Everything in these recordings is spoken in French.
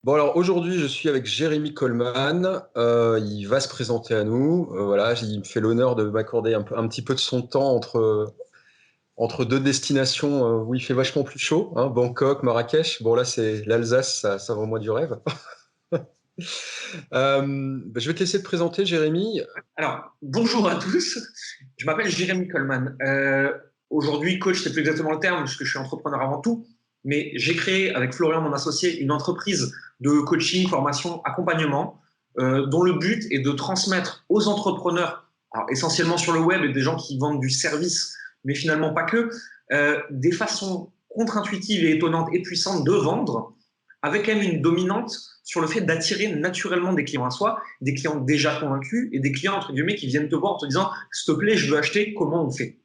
Bon, alors aujourd'hui, je suis avec Jérémy Coleman. Il va se présenter à nous. Voilà, il me fait l'honneur de m'accorder un petit peu de son temps entre deux destinations où il fait vachement plus chaud, hein, Bangkok, Marrakech. Bon, là, c'est l'Alsace, ça vend moi du rêve. Je vais te laisser te présenter, Jérémy. Alors, bonjour à tous. Je m'appelle Jérémy Coleman. Aujourd'hui, coach, c'est plus exactement le terme, parce que je suis entrepreneur avant tout. Mais j'ai créé avec Florian, mon associé, une entreprise de coaching, formation, accompagnement, dont le but est de transmettre aux entrepreneurs, alors essentiellement sur le web et des gens qui vendent du service, mais finalement pas que, des façons contre-intuitives et étonnantes et puissantes de vendre, avec quand même une dominante sur le fait d'attirer naturellement des clients à soi, des clients déjà convaincus et des clients, entre guillemets, qui viennent te voir en te disant « s'il te plaît, je veux acheter, comment on fait ?»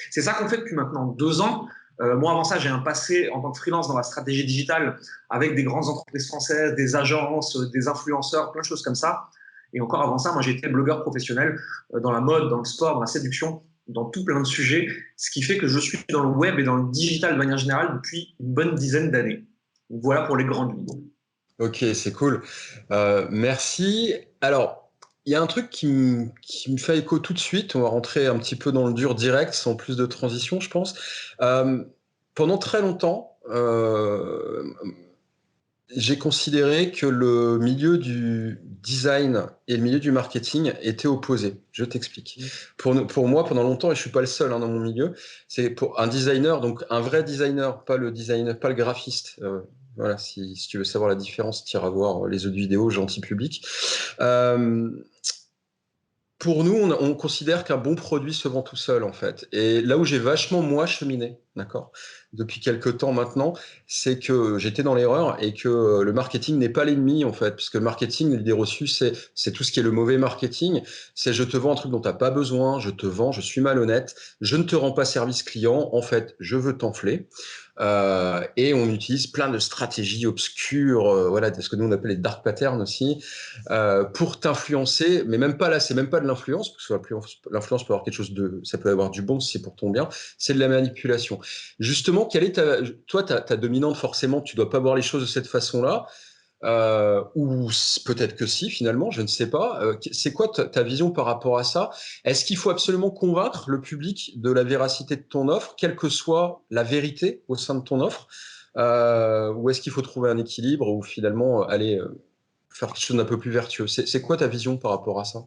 C'est ça qu'on fait depuis maintenant 2 ans. Moi, avant ça, j'ai un passé en tant que freelance dans la stratégie digitale avec des grandes entreprises françaises, des agences, des influenceurs, plein de choses comme ça. Et encore avant ça, moi, j'étais blogueur professionnel dans la mode, dans le sport, dans la séduction, dans tout plein de sujets, ce qui fait que je suis dans le web et dans le digital de manière générale depuis une bonne dizaine d'années. Voilà pour les grandes lignes. Ok, c'est cool. Merci. Alors, il y a un truc qui me fait écho tout de suite. On va rentrer un petit peu dans le dur direct, sans plus de transition, je pense. Euh, Pendant très longtemps, j'ai considéré que le milieu du design et le milieu du marketing étaient opposés. Je t'explique. Pour moi, pendant longtemps, et je suis pas le seul hein, dans mon milieu, c'est pour un designer, donc un vrai designer, pas le designer, pas le graphiste. Voilà, si tu veux savoir la différence, tire à voir les autres vidéos, gentil public. Euh, pour nous, on considère qu'un bon produit se vend tout seul, en fait. Et là où j'ai vachement, moi, cheminé, d'accord, depuis quelques temps maintenant, c'est que j'étais dans l'erreur et que le marketing n'est pas l'ennemi, en fait, puisque le marketing, l'idée reçue, c'est tout ce qui est le mauvais marketing. C'est je te vends un truc dont tu n'as pas besoin, je te vends, je suis malhonnête, je ne te rends pas service client, en fait, je veux t'enfler. Et on utilise plein de stratégies obscures, voilà, ce que nous on appelle les dark patterns aussi, pour t'influencer, mais même pas là, c'est même pas de l'influence, parce que l'influence peut avoir quelque chose de, ça peut avoir du bon si c'est pour ton bien, c'est de la manipulation. Justement, quelle est toi, ta dominante forcément, tu dois pas voir les choses de cette façon-là, ou peut-être que si finalement, je ne sais pas. C'est quoi ta vision par rapport à ça? Est-ce qu'il faut absolument convaincre le public de la véracité de ton offre, quelle que soit la vérité au sein de ton offre, ou est-ce qu'il faut trouver un équilibre ou finalement aller faire quelque chose d'un peu plus vertueux? C'est quoi ta vision par rapport à ça?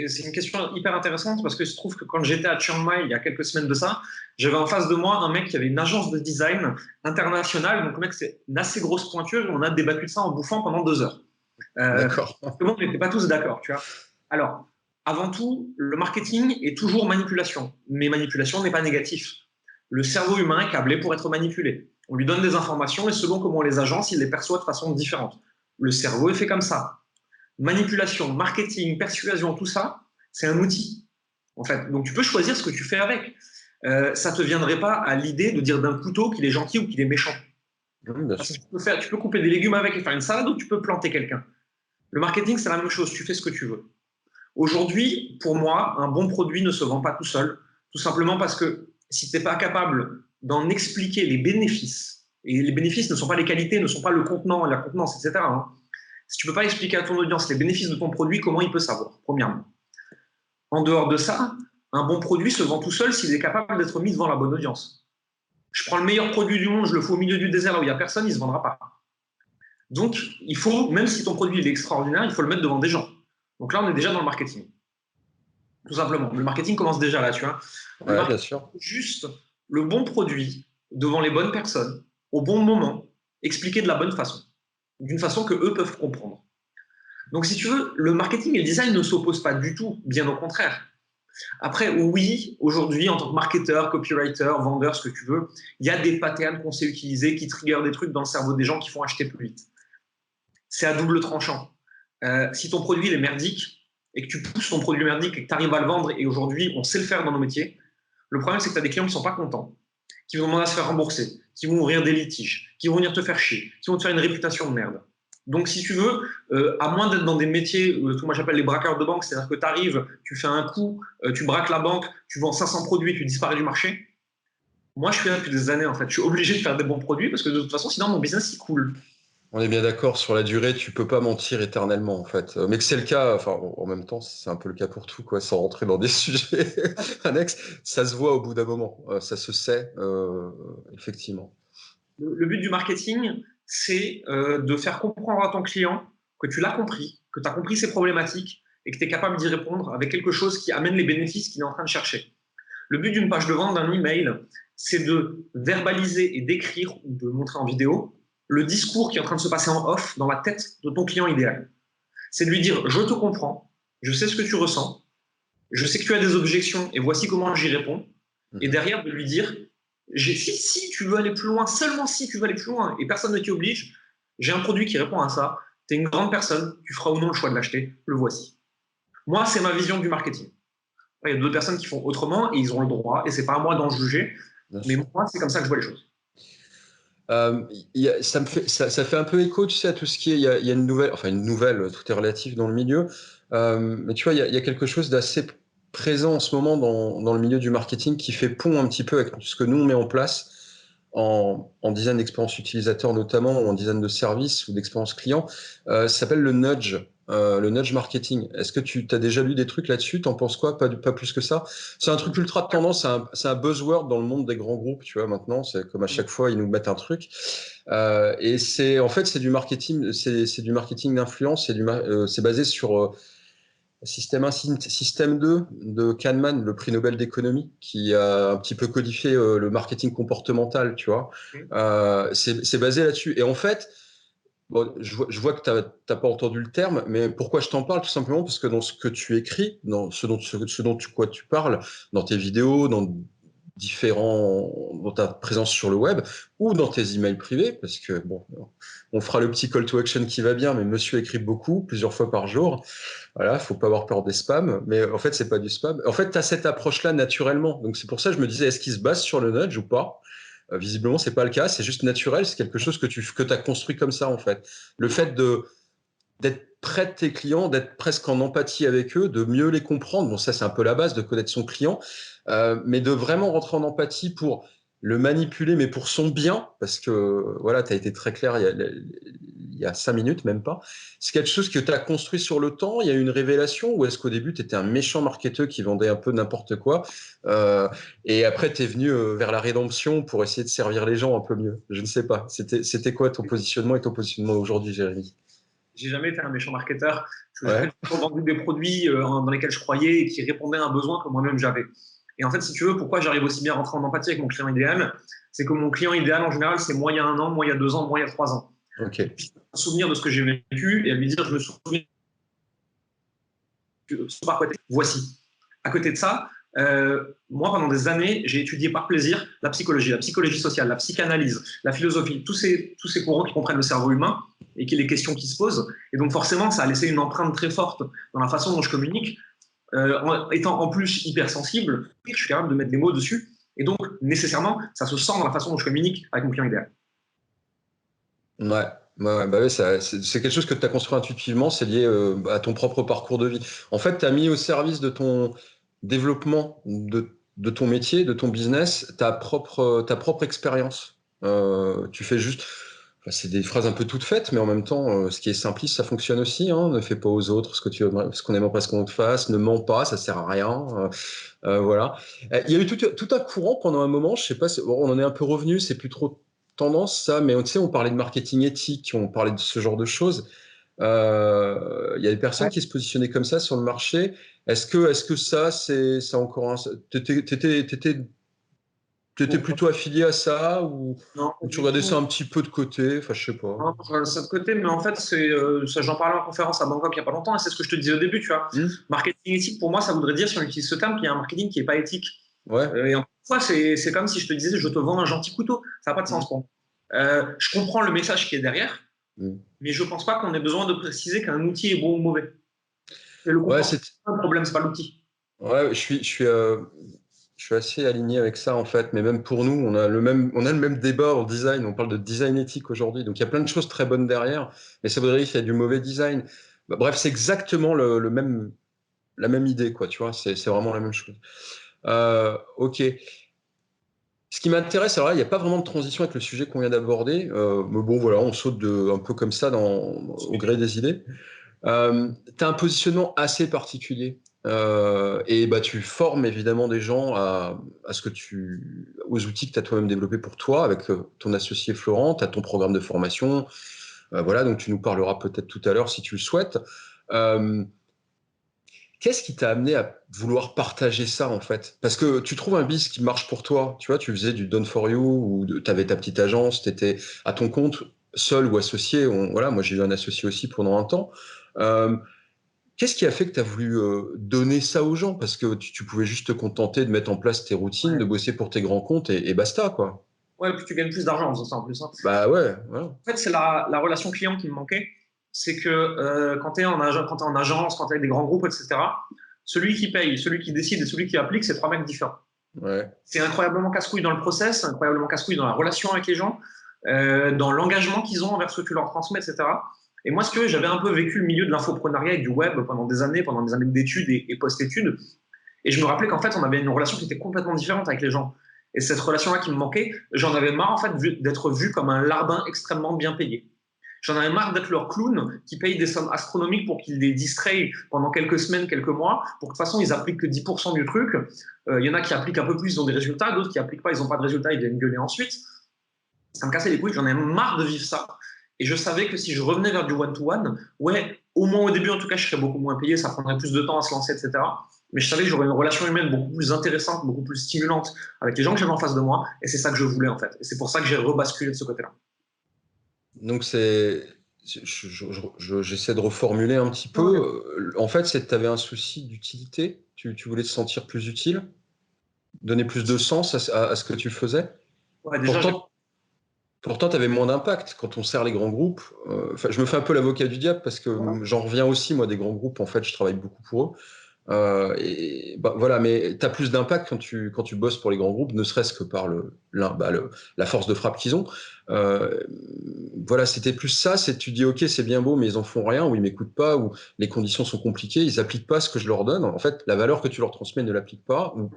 C'est une question hyper intéressante parce que je trouve que quand j'étais à Chiang Mai il y a quelques semaines de ça, j'avais en face de moi un mec qui avait une agence de design internationale. Donc, le mec, c'est une assez grosse pointure et on a débattu de ça en bouffant pendant 2 heures. D'accord. Tout on n'était pas tous d'accord, tu vois. Alors, avant tout, le marketing est toujours manipulation, mais manipulation n'est pas négatif. Le cerveau humain est câblé pour être manipulé. On lui donne des informations et selon comment on les agence, il les perçoit de façon différente. Le cerveau est fait comme ça. Manipulation, marketing, persuasion, tout ça, c'est un outil. En fait, donc tu peux choisir ce que tu fais avec. Ça te viendrait pas à l'idée de dire d'un couteau qu'il est gentil ou qu'il est méchant. Bien Parce sûr. que tu peux couper des légumes avec et faire une salade ou tu peux planter quelqu'un. Le marketing, c'est la même chose. Tu fais ce que tu veux. Aujourd'hui, pour moi, un bon produit ne se vend pas tout seul, tout simplement parce que si tu n'es pas capable d'en expliquer les bénéfices, et les bénéfices ne sont pas les qualités, ne sont pas le contenant, la contenance, etc. Hein. Si tu ne peux pas expliquer à ton audience les bénéfices de ton produit, comment il peut savoir, premièrement. En dehors de ça, un bon produit se vend tout seul s'il est capable d'être mis devant la bonne audience. Je prends le meilleur produit du monde, je le fous au milieu du désert là où il n'y a personne, il ne se vendra pas. Donc, il faut, même si ton produit est extraordinaire, il faut le mettre devant des gens. Donc là, on est déjà dans le marketing. Tout simplement. Le marketing commence déjà là, tu vois. Le Ouais, bien marketing, sûr. c'est juste le bon produit devant les bonnes personnes, au bon moment, expliqué de la bonne façon, d'une façon que eux peuvent comprendre. Donc, si tu veux, le marketing et le design ne s'opposent pas du tout, bien au contraire. Après, oui, aujourd'hui, en tant que marketeur, copywriter, vendeur, ce que tu veux, il y a des patterns qu'on sait utiliser qui triggerent des trucs dans le cerveau des gens qui font acheter plus vite. C'est à double tranchant. Si ton produit est merdique et que tu pousses ton produit merdique et que tu arrives à le vendre, et aujourd'hui, on sait le faire dans nos métiers, le problème, c'est que tu as des clients qui ne sont pas contents, qui vont demander à se faire rembourser, qui vont ouvrir des litiges, qui vont venir te faire chier, qui vont te faire une réputation de merde. Donc, si tu veux, à moins d'être dans des métiers, que moi j'appelle les braqueurs de banque, c'est-à-dire que tu arrives, tu fais un coup, tu braques la banque, tu vends 500 produits et tu disparais du marché. Moi, je suis là depuis des années, en fait. Je suis obligé de faire des bons produits parce que de toute façon, sinon, mon business, il coule. On est bien d'accord, sur la durée, tu peux pas mentir éternellement, en fait. Mais que c'est le cas, enfin, en même temps, c'est un peu le cas pour tout, quoi, sans rentrer dans des sujets annexes, ça se voit au bout d'un moment, ça se sait, effectivement. Le but du marketing, c'est de faire comprendre à ton client que tu l'as compris, que tu as compris ses problématiques et que tu es capable d'y répondre avec quelque chose qui amène les bénéfices qu'il est en train de chercher. Le but d'une page de vente, d'un email, c'est de verbaliser et d'écrire ou de montrer en vidéo le discours qui est en train de se passer en off dans la tête de ton client idéal. C'est de lui dire, je te comprends, je sais ce que tu ressens, je sais que tu as des objections et voici comment j'y réponds. Et derrière, de lui dire, si tu veux aller plus loin, seulement si tu veux aller plus loin, et personne ne t'y oblige, j'ai un produit qui répond à ça, tu es une grande personne, tu feras ou non le choix de l'acheter, le voici. Moi, c'est ma vision du marketing. Il y a d'autres personnes qui font autrement et ils ont le droit, et c'est pas à moi d'en juger, Bien mais sûr. moi, c'est comme ça que je vois les choses. Ça fait un peu écho, tu sais, à tout ce qui est, il y a une nouvelle, enfin une nouvelle, tout est relatif dans le milieu, mais tu vois, il y a quelque chose d'assez présent en ce moment dans le milieu du marketing qui fait pont un petit peu avec ce que nous on met en place en design d'expérience utilisateur notamment, ou en design de service ou d'expérience client. Ça s'appelle le nudge marketing. Est-ce que tu as déjà lu des trucs là-dessus? T'en penses quoi? Pas plus que ça? C'est un truc ultra de tendance, c'est un buzzword dans le monde des grands groupes, tu vois, maintenant. C'est comme à chaque fois, ils nous mettent un truc. Et en fait, c'est du marketing, c'est du marketing d'influence, c'est basé sur Système 1, Système 2 de Kahneman, le prix Nobel d'économie, qui a un petit peu codifié le marketing comportemental, tu vois. C'est basé là-dessus. Et en fait, bon, je vois que tu n'as pas entendu le terme, mais pourquoi je t'en parle? Tout simplement parce que dans ce que tu écris, dans ce dont quoi tu parles, dans tes vidéos, dans ta présence sur le web ou dans tes emails privés, parce que bon, on fera le petit call to action qui va bien, mais monsieur écrit beaucoup, plusieurs fois par jour. Voilà, faut pas avoir peur des spams, mais en fait, c'est pas du spam. En fait, tu as cette approche-là naturellement. Donc, c'est pour ça que je me disais, est-ce qu'il se base sur le nudge ou pas? Visiblement, c'est pas le cas. C'est juste naturel. C'est quelque chose que t'as construit comme ça, en fait. Le fait d'être près de tes clients, d'être presque en empathie avec eux, de mieux les comprendre. Bon, ça, c'est un peu la base de connaître son client, mais de vraiment rentrer en empathie pour le manipuler, mais pour son bien, parce que voilà, tu as été très clair il y a 5 minutes, même pas. C'est quelque chose que tu as construit sur le temps, il y a eu une révélation, ou est-ce qu'au début, tu étais un méchant marketeur qui vendait un peu n'importe quoi, et après, tu es venu vers la rédemption pour essayer de servir les gens un peu mieux? Je ne sais pas. C'était quoi ton positionnement et ton positionnement aujourd'hui, Jérémy? J'ai jamais été un méchant marketeur. J'ai Ouais. toujours vendu des produits dans lesquels je croyais et qui répondaient à un besoin que moi-même j'avais. Et en fait, si tu veux, pourquoi j'arrive aussi bien à rentrer en empathie avec mon client idéal, c'est que mon client idéal, en général, c'est moi il y a 1 an, moi il y a 2 ans, moi il y a 3 ans. Ok. Puis, me souvenir de ce que j'ai vécu et à lui dire, je me souviens par côté. Voici. À côté de ça, moi, pendant des années, j'ai étudié par plaisir la psychologie sociale, la psychanalyse, la philosophie, tous ces courants qui comprennent le cerveau humain et qui les questions qui se posent. Et donc, forcément, ça a laissé une empreinte très forte dans la façon dont je communique. Étant en plus hypersensible, je suis capable de mettre des mots dessus. Et donc, nécessairement, ça se sent dans la façon dont je communique avec mon client idéal. Ouais. Ouais, bah ouais, c'est quelque chose que tu as construit intuitivement, c'est lié à ton propre parcours de vie. En fait, tu as mis au service de ton développement, de ton métier, de ton business, ta propre expérience. Tu fais juste, enfin, c'est des phrases un peu toutes faites, mais en même temps, ce qui est simpliste, ça fonctionne aussi. Hein. Ne fais pas aux autres ce qu'on aimerait pas ce qu'on te fasse, ne mens pas, ça sert à rien. Voilà. Il y a eu tout un courant pendant un moment, je sais pas, bon, on en est un peu revenu, c'est plus trop tendance ça, mais tu sais, on parlait de marketing éthique, on parlait de ce genre de choses. Il y a des personnes Ouais. qui se positionnaient comme ça sur le marché. Est-ce que ça, c'est encore t'étais Bon, plutôt affilié à ça non, pas ou tu du regardais ça tout. un petit peu de côté? Enfin, je sais pas. Non, je regarde ça de côté, mais en fait, j'en parlais en conférence à Bangkok il n'y a pas longtemps, et c'est ce que je te disais au début, tu vois. Hmm. Marketing éthique, pour moi, ça voudrait dire, si on utilise ce terme, qu'il y a un marketing qui n'est pas éthique. Ouais. Et encore une fois, c'est comme si je te disais, je te vends un gentil couteau. Ça n'a pas de Hmm. sens pour moi. Je comprends le message qui est derrière, Hmm. mais je ne pense pas qu'on ait besoin de préciser qu'un outil est bon ou mauvais. Et le Ouais, comportement, le problème, c'est pas l'outil. ouais, je suis assez aligné avec ça en fait, mais même pour nous, on a le même débat en design. On parle de design éthique aujourd'hui, donc il y a plein de choses très bonnes derrière, mais ça voudrait dire qu'il y a du mauvais design. Bah, bref, c'est exactement la même idée, quoi. Tu vois, c'est vraiment la même chose. Ok. Ce qui m'intéresse, alors là, il n'y a pas vraiment de transition avec le sujet qu'on vient d'aborder, mais bon, voilà, on saute un peu comme ça au gré des idées. Tu as un positionnement assez particulier. Et bah, tu formes évidemment des gens aux outils que tu as toi-même développés pour toi, avec ton associé Florent, tu as ton programme de formation. Voilà, donc tu nous parleras peut-être tout à l'heure si tu le souhaites. Euh, Qu'est-ce qui t'a amené à vouloir partager ça en fait? Parce que tu trouves un business qui marche pour toi, tu vois, tu faisais du done for you ou tu avais ta petite agence, tu étais à ton compte, seul ou associé. Voilà, moi j'ai eu un associé aussi pendant un temps. Euh, Qu'est-ce qui a fait que tu as voulu donner ça aux gens? Parce que tu pouvais juste te contenter de mettre en place tes routines, Ouais. de bosser pour tes grands comptes et basta quoi. Ouais, puis tu gagnes plus d'argent en faisant ça en plus, hein. Bah ouais, voilà. En fait, c'est la relation client qui me manquait. C'est que quand tu es quand t'es en agence, quand tu es avec des grands groupes, etc., celui qui paye, celui qui décide et celui qui applique, c'est trois mecs différents. Ouais. C'est incroyablement casse-couille dans le process, incroyablement casse-couille dans la relation avec les gens, dans l'engagement qu'ils ont envers ce que tu leur transmets, etc. Et moi, j'avais un peu vécu le milieu de l'infoprenariat et du web pendant des années d'études et post-études. Et je me rappelais qu'en fait, on avait une relation qui était complètement différente avec les gens. Et cette relation-là qui me manquait, j'en avais marre en fait d'être vu comme un larbin extrêmement bien payé. J'en avais marre d'être leur clown qui paye des sommes astronomiques pour qu'ils les distraient pendant quelques semaines, quelques mois, pour que de toute façon ils appliquent que 10% du truc. Y en a qui appliquent un peu plus, ils ont des résultats, d'autres qui appliquent pas, ils n'ont pas de résultats, ils viennent gueuler ensuite. Ça me cassait les couilles, j'en avais marre de vivre ça. Et je savais que si je revenais vers du one-to-one, ouais, au moins au début en tout cas, je serais beaucoup moins payé, ça prendrait plus de temps à se lancer, etc. Mais je savais que j'aurais une relation humaine beaucoup plus intéressante, beaucoup plus stimulante avec les gens que j'avais en face de moi. Et c'est ça que je voulais en fait. Et c'est pour ça que j'ai rebasculé de ce côté-là. Donc j'essaie de reformuler un petit Ouais, peu. En fait, c'est que tu avais un souci d'utilité. Tu voulais te sentir plus utile, donner plus de sens à ce que tu faisais. ouais, déjà, Pourtant, pourtant, tu avais moins d'impact quand on sert les grands groupes. Enfin, je me fais un peu l'avocat du diable parce que j'en reviens aussi, moi, des grands groupes. En fait, je travaille beaucoup pour eux. Et bah, voilà, mais tu as plus d'impact quand tu bosses pour les grands groupes, ne serait-ce que par la force de frappe qu'ils ont. Euh, voilà, c'était plus ça, c'est tu dis ok, c'est bien beau, mais ils en font rien, ou ils m'écoutent pas, ou les conditions sont compliquées, ils appliquent pas ce que je leur donne. En fait, la valeur que tu leur transmets ne l'applique pas, ou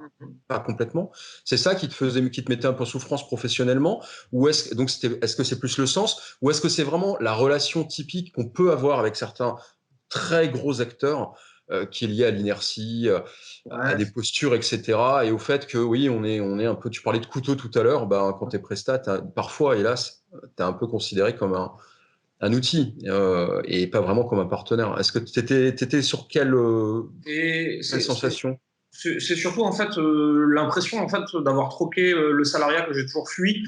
pas complètement. C'est ça qui te mettait un peu en souffrance professionnellement, ou est-ce que c'est plus le sens, ou est-ce que c'est vraiment la relation typique qu'on peut avoir avec certains très gros acteurs qui est lié à l'inertie, à ouais, des postures, etc. Et au fait que oui, on est un peu. Tu parlais de couteau tout à l'heure. Ben, quand tu es prestat, parfois, hélas, tu es un peu considéré comme un outil et pas vraiment comme un partenaire. Est-ce que tu étais sur et quelle sensation? c'est surtout en fait l'impression en fait d'avoir troqué le salariat que j'ai toujours fui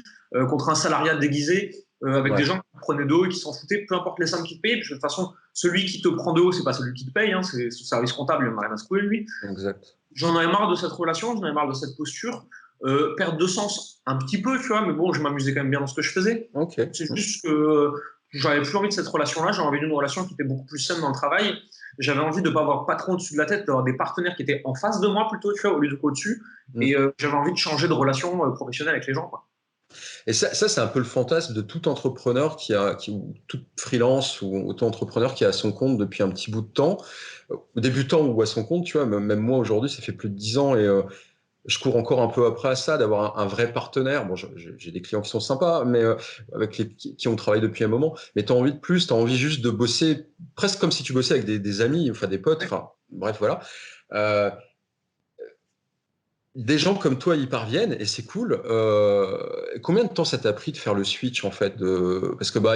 contre un salariat déguisé avec des Ouais, gens qui prenaient de haut et qui s'en foutaient, peu importe les sommes qu'ils te payaient. Parce que de toute façon, celui qui te prend de haut, c'est pas celui qui te paye, hein, c'est son service comptable, il en a rien à secouer lui. exact. J'en avais marre de cette relation, j'en avais marre de cette posture. Perte de sens un petit peu, tu vois, mais bon, je m'amusais quand même bien dans ce que je faisais. Ok. C'est juste que j'avais plus envie de cette relation-là, j'avais envie d'une relation qui était beaucoup plus saine dans le travail. J'avais envie de ne pas avoir de patron au-dessus de la tête, d'avoir des partenaires qui étaient en face de moi plutôt, tu vois, au lieu d'au-dessus. Et Mm. j'avais envie de changer de relation professionnelle avec les gens, quoi. Et ça c'est un peu le fantasme de tout entrepreneur ou tout freelance ou auto-entrepreneur qui a son compte depuis un petit bout de temps, débutant ou à son compte, tu vois. Même moi aujourd'hui, ça fait plus de 10 ans et je cours encore un peu après à ça, d'avoir un vrai partenaire. Bon, j'ai des clients qui sont sympas, mais avec qui ont travaillé depuis un moment. Mais tu as envie de plus, tu as envie juste de bosser presque comme si tu bossais avec des amis, enfin des potes, Ouais. enfin bref, voilà. Euh, des gens comme toi y parviennent et c'est cool. Combien de temps ça t'a pris de faire le switch en fait Parce que bah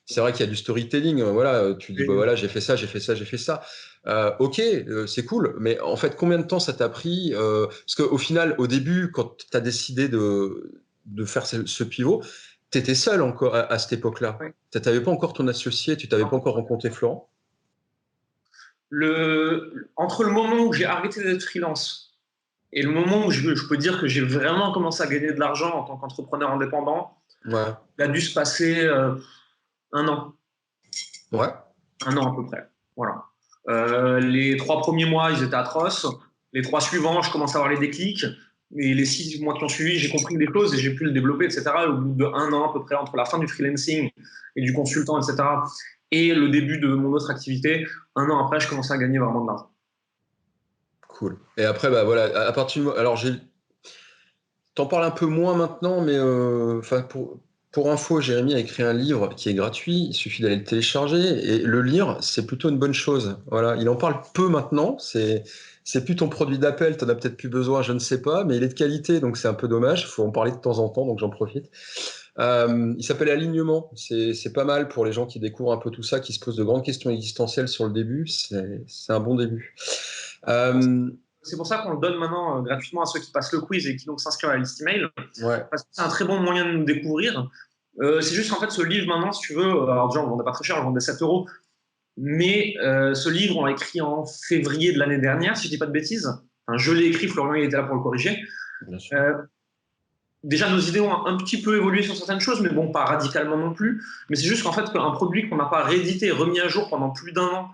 c'est vrai qu'il y a du storytelling. Voilà, tu dis bah Et voilà j'ai fait ça, j'ai fait ça, j'ai fait ça. Ok, c'est cool. Mais en fait combien de temps ça t'a pris Parce qu'au final, au début, quand tu as décidé de faire ce pivot, tu étais seul encore à cette époque-là. ouais. Tu n'avais pas encore ton associé, tu t'avais pas encore rencontré Florent. Entre le moment où j'ai arrêté d'être freelance et le moment où je peux dire que j'ai vraiment commencé à gagner de l'argent en tant qu'entrepreneur indépendant, Ouais, il a dû se passer un an. ouais, Un an à peu près. Voilà. Les 3 premiers mois, ils étaient atroces. Les 3 suivants, je commence à avoir les déclics. Et les 6 mois qui ont suivi, j'ai compris des choses et j'ai pu le développer, etc. Et au bout d'un an à peu près, entre la fin du freelancing et du consultant, etc., et le début de mon autre activité, un an après, je commençais à gagner vraiment de l'argent. cool. Et après bah voilà, à partir du alors j'ai t'en parles un peu moins maintenant, mais pour info, Jérémy a écrit un livre qui est gratuit. Il suffit d'aller le télécharger et le lire, c'est plutôt une bonne chose. Voilà, il en parle peu maintenant. C'est plus ton produit d'appel, t'en as peut-être plus besoin, je ne sais pas, mais il est de qualité, donc c'est un peu dommage. Il faut en parler de temps en temps, donc j'en profite. Il s'appelle Alignement. C'est pas mal pour les gens qui découvrent un peu tout ça, qui se posent de grandes questions existentielles sur le début. C'est un bon début. C'est pour ça qu'on le donne maintenant gratuitement à ceux qui passent le quiz et qui donc s'inscrivent à la liste email, Ouais. parce que c'est un très bon moyen de nous découvrir. C'est juste qu'en fait, ce livre maintenant, si tu veux, alors déjà, on ne le vendait pas très cher, on le vendait 7 euros, mais ce livre, on l'a écrit en février de l'année dernière, si je ne dis pas de bêtises. Enfin, je l'ai écrit, Florian il était là pour le corriger. Bien sûr. Déjà, nos idées ont un petit peu évolué sur certaines choses, mais bon, pas radicalement non plus. Mais c'est juste qu'en fait, un produit qu'on n'a pas réédité, remis à jour pendant plus d'un an,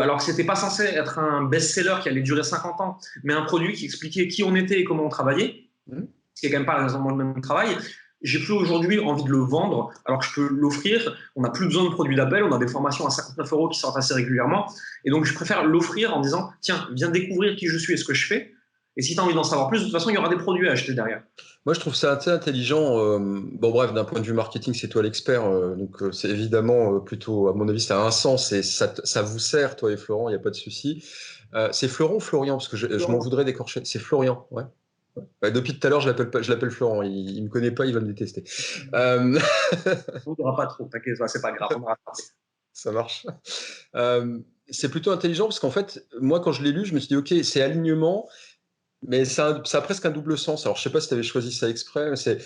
alors que c'était pas censé être un best-seller qui allait durer 50 ans, mais un produit qui expliquait qui on était et comment on travaillait, ce qui est quand même pas exactement le même travail. J'ai plus aujourd'hui envie de le vendre, alors que je peux l'offrir. On n'a plus besoin de produits d'appel, on a des formations à 59 euros qui sortent assez régulièrement. Et donc, je préfère l'offrir en disant, tiens, viens découvrir qui je suis et ce que je fais. Et si tu as envie d'en savoir plus, de toute façon, il y aura des produits à acheter derrière. Moi, je trouve ça assez intelligent. Bon, bref, d'un point de vue marketing, c'est toi l'expert. Donc, c'est évidemment plutôt, à mon avis, ça a un sens et ça vous sert, toi et Florent, il n'y a pas de souci. C'est Florent ou Florian? Parce que je m'en voudrais d'écorcher. C'est Florian, ouais. Ouais, depuis tout à l'heure, je l'appelle Florent. Il me connaît pas, il va me détester. On ne pas trop, t'inquiète, c'est pas grave, on va rattraper. Ça marche. C'est plutôt intelligent parce qu'en fait, moi, quand je l'ai lu, je me suis dit, OK, c'est alignement, mais ça a presque un double sens. Alors, je sais pas si tu avais choisi ça exprès, mais c'est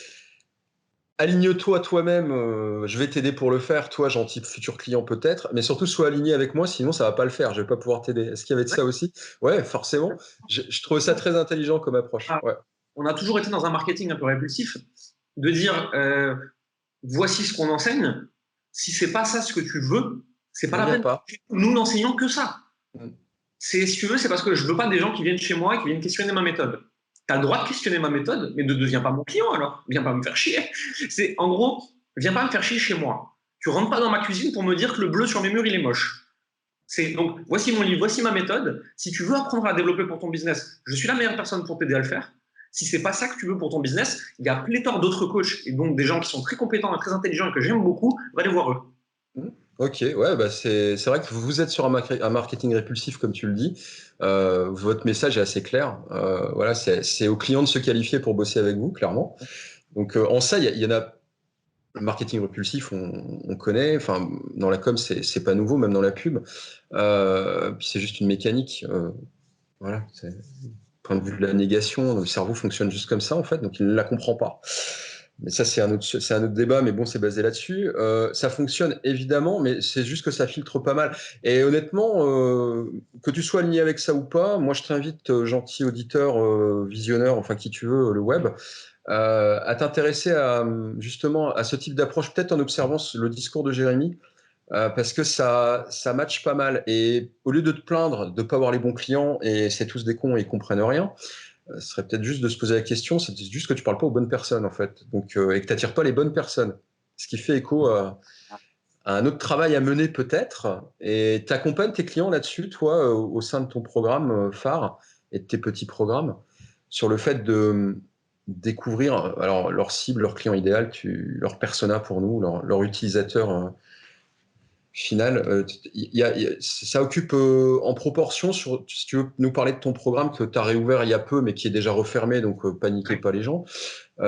aligne-toi toi-même, je vais t'aider pour le faire, toi, gentil futur client peut-être, mais surtout sois aligné avec moi, sinon ça va pas le faire, je vais pas pouvoir t'aider. Est-ce qu'il y avait de ça aussi? Ouais, forcément. Je trouvais ça très intelligent comme approche. Ouais. On a toujours été dans un marketing un peu répulsif, de dire voici ce qu'on enseigne. Si c'est pas ça ce que tu veux, c'est pas Ne la viens peine. pas. Nous n'enseignons que ça. Mm. Si tu veux, c'est parce que je veux pas des gens qui viennent chez moi et qui viennent questionner ma méthode. Tu as le droit de questionner ma méthode, mais ne deviens pas mon client alors. Viens pas me faire chier. C'est en gros, viens pas me faire chier chez moi. Tu rentres pas dans ma cuisine pour me dire que le bleu sur mes murs il est moche. Donc voici mon livre, voici ma méthode. Si tu veux apprendre à développer pour ton business, je suis la meilleure personne pour t'aider à le faire. Si c'est pas ça que tu veux pour ton business, il y a pléthore d'autres coachs et donc des gens qui sont très compétents et très intelligents et que j'aime beaucoup. Va aller voir eux. Ok, ouais, bah c'est vrai que vous êtes sur un marketing répulsif, comme tu le dis. Votre message est assez clair. Voilà, c'est aux clients de se qualifier pour bosser avec vous, clairement. Donc, en ça, il y en a. Le marketing répulsif, on connaît. Enfin, dans la com, c'est pas nouveau, même dans la pub. Puis c'est juste une mécanique. Voilà, c'est point de vue de la négation. Le cerveau fonctionne juste comme ça, en fait, donc il ne la comprend pas. Mais ça, c'est un autre débat, mais bon, c'est basé là-dessus. Ça fonctionne évidemment, mais c'est juste que ça filtre pas mal. Et honnêtement, que tu sois aligné avec ça ou pas, moi, je t'invite, gentil auditeur, visionneur, enfin qui tu veux, le web, à t'intéresser justement à ce type d'approche, peut-être en observant le discours de Jérémy, parce que ça match pas mal. Et au lieu de te plaindre de ne pas avoir les bons clients et c'est tous des cons et ils comprennent rien, ce serait peut-être juste de se poser la question, c'est juste que tu parles pas aux bonnes personnes en fait, donc et que tu n'attires pas les bonnes personnes, ce qui fait écho à un autre travail à mener peut-être, et tu accompagnes tes clients là-dessus, toi, au sein de ton programme phare et de tes petits programmes, sur le fait de découvrir alors leur cible, leur client idéal, leur persona pour nous, leur utilisateur final. Ça occupe en proportion, si tu veux nous parler de ton programme que tu as réouvert il y a peu, mais qui est déjà refermé, donc paniquez pas les gens.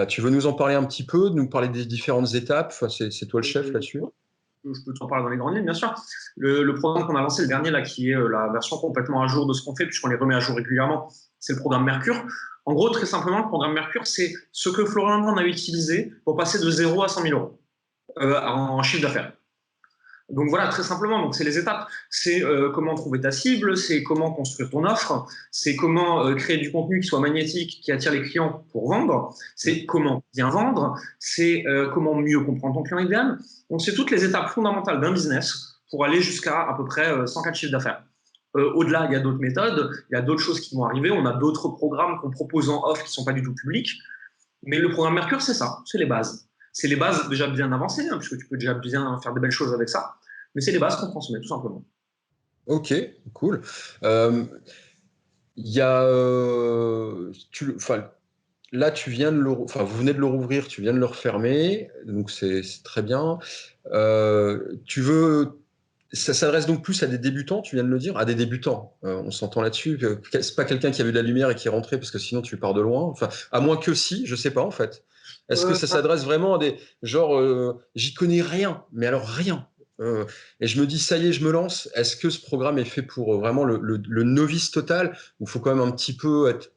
Tu veux nous en parler un petit peu, nous parler des différentes étapes? Enfin, c'est toi le chef là-dessus. Je peux t'en parler dans les grandes lignes, bien sûr. Le programme qu'on a lancé, le dernier, là, qui est la version complètement à jour de ce qu'on fait, puisqu'on les remet à jour régulièrement, c'est le programme Mercure. En gros, très simplement, le programme Mercure, c'est ce que Florian a utilisé pour passer de 0 à 100 000 euros en chiffre d'affaires. Donc voilà, très simplement, donc c'est les étapes. C'est comment trouver ta cible, c'est comment construire ton offre, c'est comment créer du contenu qui soit magnétique, qui attire les clients pour vendre, c'est comment bien vendre, c'est comment mieux comprendre ton client idéal. Donc c'est toutes les étapes fondamentales d'un business pour aller jusqu'à à peu près 100 cas de chiffre d'affaires. Au-delà, il y a d'autres méthodes, il y a d'autres choses qui vont arriver, on a d'autres programmes qu'on propose en offre qui ne sont pas du tout publics, mais le programme Mercure, c'est ça, c'est les bases. C'est les bases déjà bien avancées, hein, puisque tu peux déjà bien faire de belles choses avec ça. Mais c'est les bases qu'on transmet, tout simplement. Ok, cool. Il y a, enfin, là, vous venez de le rouvrir, tu viens de le refermer, donc c'est très bien. Ça s'adresse donc plus à des débutants, tu viens de le dire, à des débutants. On s'entend là-dessus. C'est pas quelqu'un qui a vu de la lumière et qui est rentré parce que sinon tu pars de loin. Enfin, à moins que si, je sais pas en fait. Est-ce que ça s'adresse vraiment à des genre, j'y connais rien, mais alors rien. Et je me dis, ça y est, je me lance. Est-ce que ce programme est fait pour vraiment le novice total, ou faut quand même un petit peu être,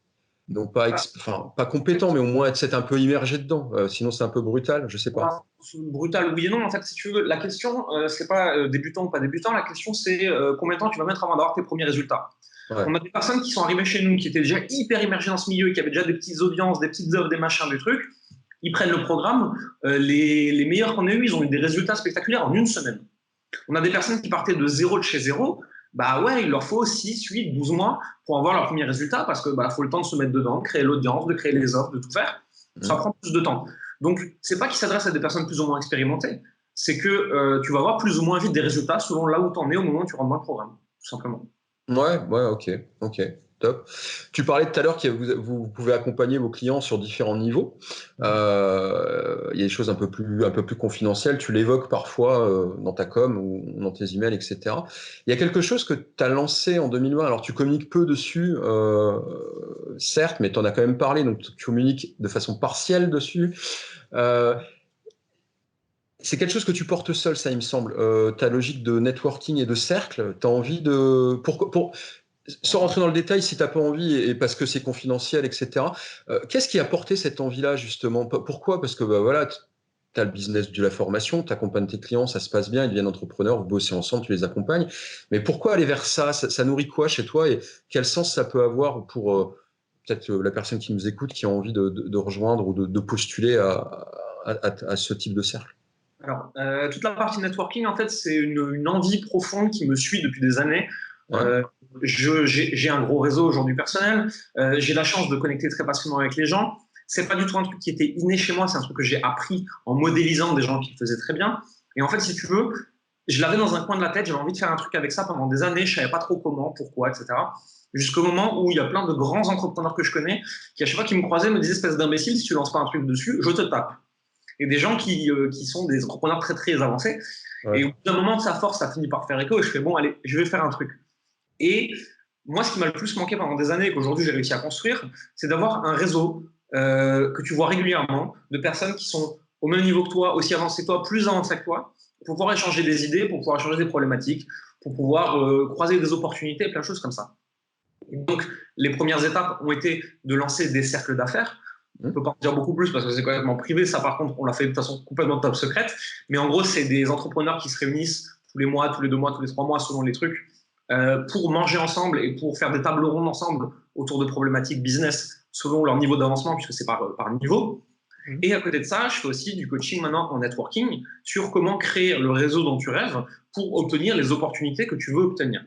donc pas compétent, mais au moins être un peu immergé dedans. Sinon, c'est un peu brutal, je sais pas. Brutal, oui et non. En fait, si tu veux, la question, c'est pas débutant ou pas débutant. La question, c'est combien de temps tu vas mettre avant d'avoir tes premiers résultats. Ouais. On a des personnes qui sont arrivées chez nous, qui étaient déjà hyper immergées dans ce milieu, qui avaient déjà des petites audiences, des petites œuvres, des machins, des trucs. Ils prennent le programme. Les meilleurs qu'on a eu, ils ont eu des résultats spectaculaires en une semaine. On a des personnes qui partaient de zéro de chez zéro. Bah ouais, il leur faut 6, 8, 12 mois pour avoir leurs premiers résultats parce que faut le temps de se mettre dedans, de créer l'audience, de créer les offres, de tout faire. Ça prend plus de temps. Donc, c'est pas qu'il s'adresse à des personnes plus ou moins expérimentées, c'est que tu vas avoir plus ou moins vite des résultats selon là où tu en es au moment où tu rentres dans le programme, tout simplement. Ouais, ok, top. Tu parlais tout à l'heure que vous pouvez accompagner vos clients sur différents niveaux. Il y a des choses un peu plus confidentielles. Tu l'évoques parfois dans ta com ou dans tes emails, etc. Il y a quelque chose que tu as lancé en 2020. Alors, tu communiques peu dessus, certes, mais tu en as quand même parlé. Donc, tu communiques de façon partielle dessus. C'est quelque chose que tu portes seul, ça, il me semble. Ta logique de networking et de cercle, tu as envie de... Sans rentrer dans le détail, si tu n'as pas envie, et parce que c'est confidentiel, etc., qu'est-ce qui a porté cette envie-là, justement? Pourquoi? Parce que voilà, tu as le business de la formation, tu accompagnes tes clients, ça se passe bien, ils deviennent entrepreneurs, vous bossez ensemble, tu les accompagnes. Mais pourquoi aller vers ça nourrit quoi chez toi et quel sens ça peut avoir pour peut-être la personne qui nous écoute, qui a envie de rejoindre ou de postuler à ce type de cercle? Alors, toute la partie networking, en fait, c'est une envie profonde qui me suit depuis des années. Ouais. J'ai un gros réseau aujourd'hui personnel. J'ai la chance de connecter très facilement avec les gens. C'est pas du tout un truc qui était inné chez moi, c'est un truc que j'ai appris en modélisant des gens qui le faisaient très bien. Et en fait, si tu veux, je l'avais dans un coin de la tête, j'avais envie de faire un truc avec ça pendant des années, je savais pas trop comment, pourquoi, etc. Jusqu'au moment où il y a plein de grands entrepreneurs que je connais qui, à chaque fois qu'ils me croisaient, me disaient espèce d'imbécile, si tu lances pas un truc dessus, je te tape. Et des gens qui sont des entrepreneurs très très avancés. Ouais. Et au bout d'un moment de sa force, ça finit par faire écho et je fais bon, allez, je vais faire un truc. Et moi, ce qui m'a le plus manqué pendant des années et qu'aujourd'hui j'ai réussi à construire, c'est d'avoir un réseau que tu vois régulièrement de personnes qui sont au même niveau que toi, aussi avancées que toi, plus avancées que toi, pour pouvoir échanger des idées, pour pouvoir échanger des problématiques, pour pouvoir croiser des opportunités, plein de choses comme ça. Et donc, les premières étapes ont été de lancer des cercles d'affaires. On ne peut pas en dire beaucoup plus parce que c'est complètement privé. Ça, par contre, on l'a fait de façon complètement top secrète. Mais en gros, c'est des entrepreneurs qui se réunissent tous les mois, tous les 2 mois, tous les 3 mois, selon les trucs, pour manger ensemble et pour faire des tables rondes ensemble autour de problématiques business selon leur niveau d'avancement, puisque c'est par niveau. Et à côté de ça, je fais aussi du coaching maintenant en networking sur comment créer le réseau dont tu rêves pour obtenir les opportunités que tu veux obtenir.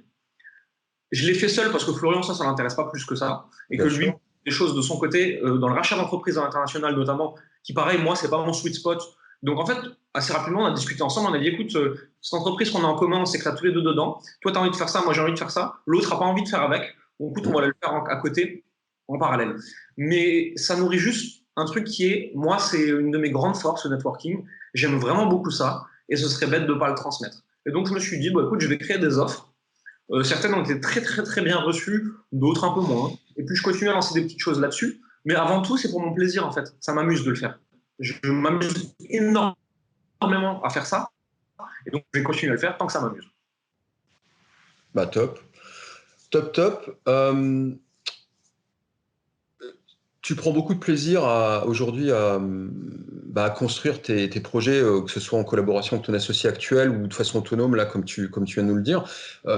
Je l'ai fait seul parce que Florian, ça l'intéresse pas plus que ça. Et bien que lui, des choses de son côté, dans le rachat d'entreprises à l'international notamment, qui pareil, moi, c'est pas mon sweet spot. Donc en fait, assez rapidement, on a discuté ensemble, on a dit, écoute, cette entreprise qu'on a en commun, on s'éclate tous les deux dedans. Toi, tu as envie de faire ça, moi, j'ai envie de faire ça. L'autre n'a pas envie de faire avec. Donc écoute, on va le faire à côté, en parallèle. Mais ça nourrit juste un truc qui est, moi, c'est une de mes grandes forces, le networking. J'aime vraiment beaucoup ça et ce serait bête de ne pas le transmettre. Et donc, je me suis dit, bon, écoute, je vais créer des offres. Certaines ont été très, très, très bien reçues, d'autres un peu moins. Et puis, je continue à lancer des petites choses là-dessus. Mais avant tout, c'est pour mon plaisir, en fait. Ça m'amuse de le faire. Je m'amuse énormément à faire ça. Et donc, je vais continuer à le faire tant que ça m'amuse. Bah, top. Top. Tu prends beaucoup de plaisir aujourd'hui à construire tes projets, que ce soit en collaboration avec ton associé actuel ou de façon autonome, là, comme tu viens de nous le dire.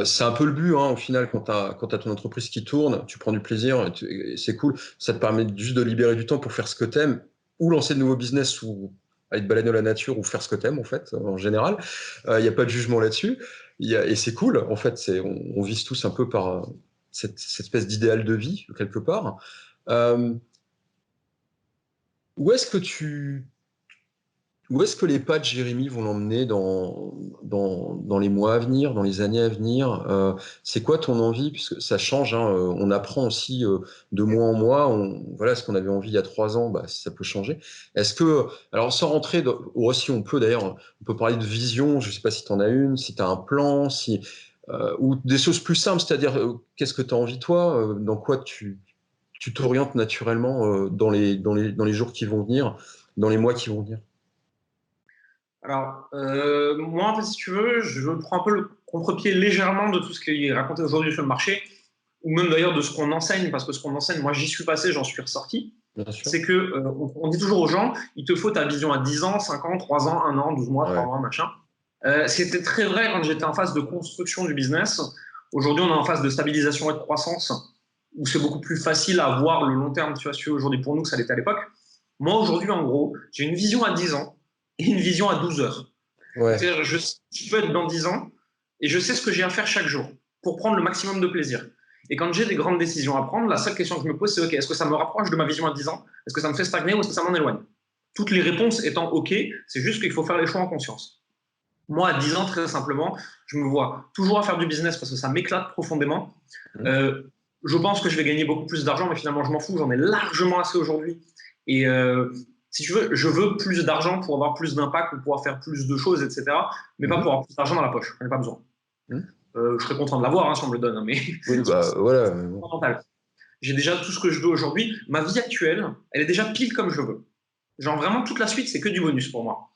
C'est un peu le but, hein, au final, quand tu as ton entreprise qui tourne, tu prends du plaisir et c'est cool. Ça te permet juste de libérer du temps pour faire ce que tu aimes ou lancer de nouveaux business ou aller te balader dans la nature ou faire ce que tu aimes, en fait, en général. Il n'y a pas de jugement là-dessus. Et c'est cool, en fait. On vise tous un peu par cette espèce d'idéal de vie, quelque part. Où est-ce où est-ce que les pas de Jérémy vont l'emmener dans les mois à venir, dans les années à venir? C'est quoi ton envie? Puisque ça change, hein, on apprend aussi de mois en mois. Voilà, ce qu'on avait envie il y a 3 ans, bah, ça peut changer. Est-ce que, alors sans rentrer, si on peut d'ailleurs, on peut parler de vision, je sais pas si tu en as une, si tu as un plan, ou des choses plus simples, c'est-à-dire qu'est-ce que tu as envie toi, dans quoi tu t'orientes naturellement dans les jours qui vont venir, dans les mois qui vont venir? Alors, moi, en fait, si tu veux, je prends un peu le contre-pied légèrement de tout ce qui est raconté aujourd'hui sur le marché, ou même d'ailleurs de ce qu'on enseigne, parce que ce qu'on enseigne, moi, j'y suis passé, j'en suis ressorti. Bien sûr. C'est que on dit toujours aux gens, il te faut ta vision à 10 ans, 5 ans, 3 ans, 1 an, 12 mois, 3 Ouais. mois, machin. C'était très vrai quand j'étais en phase de construction du business. Aujourd'hui, on est en phase de stabilisation et de croissance, où c'est beaucoup plus facile à voir le long terme, tu vois, aujourd'hui pour nous que ça l'était à l'époque. Moi, aujourd'hui, en gros, j'ai une vision à 10 ans et une vision à 12 heures. Ouais. C'est-à-dire, je peux être dans 10 ans et je sais ce que j'ai à faire chaque jour pour prendre le maximum de plaisir. Et quand j'ai des grandes décisions à prendre, la seule question que je me pose, c'est OK, est-ce que ça me rapproche de ma vision à 10 ans? Est-ce que ça me fait stagner ou est-ce que ça m'en éloigne? Toutes les réponses étant OK, c'est juste qu'il faut faire les choix en conscience. Moi, à 10 ans, très simplement, je me vois toujours à faire du business parce que ça m'éclate profondément. Je pense que je vais gagner beaucoup plus d'argent, mais finalement, je m'en fous. J'en ai largement assez aujourd'hui. Et si tu veux, je veux plus d'argent pour avoir plus d'impact, pour pouvoir faire plus de choses, etc. Mais pas pour avoir plus d'argent dans la poche. Je n'en ai pas besoin. Je serais content de l'avoir hein, si on me le donne, hein, mais Oui, bah voilà. c'est fondamental. J'ai déjà tout ce que je veux aujourd'hui. Ma vie actuelle, elle est déjà pile comme je veux. Genre vraiment, toute la suite, c'est que du bonus pour moi.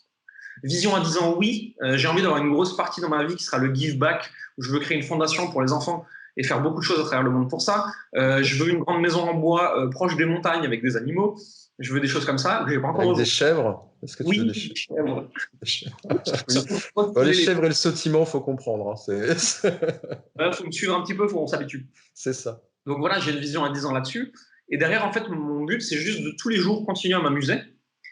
Vision à 10 ans, oui. J'ai envie d'avoir une grosse partie dans ma vie qui sera le give back, où je veux créer une fondation pour les enfants et faire beaucoup de choses à travers le monde pour ça. Je veux une grande maison en bois proche des montagnes avec des animaux. Je veux des choses comme ça. J'ai pas encore Avec des chèvres? Est-ce que tu veux Oui, des chèvres? chèvres. Oui. Bon, les chèvres et le sautiment, faut comprendre, hein, Il faut me suivre un petit peu, faut qu'on s'habitue. c'est ça. Donc voilà, j'ai une vision à 10 ans là-dessus. Et derrière, en fait, mon but, c'est juste de tous les jours continuer à m'amuser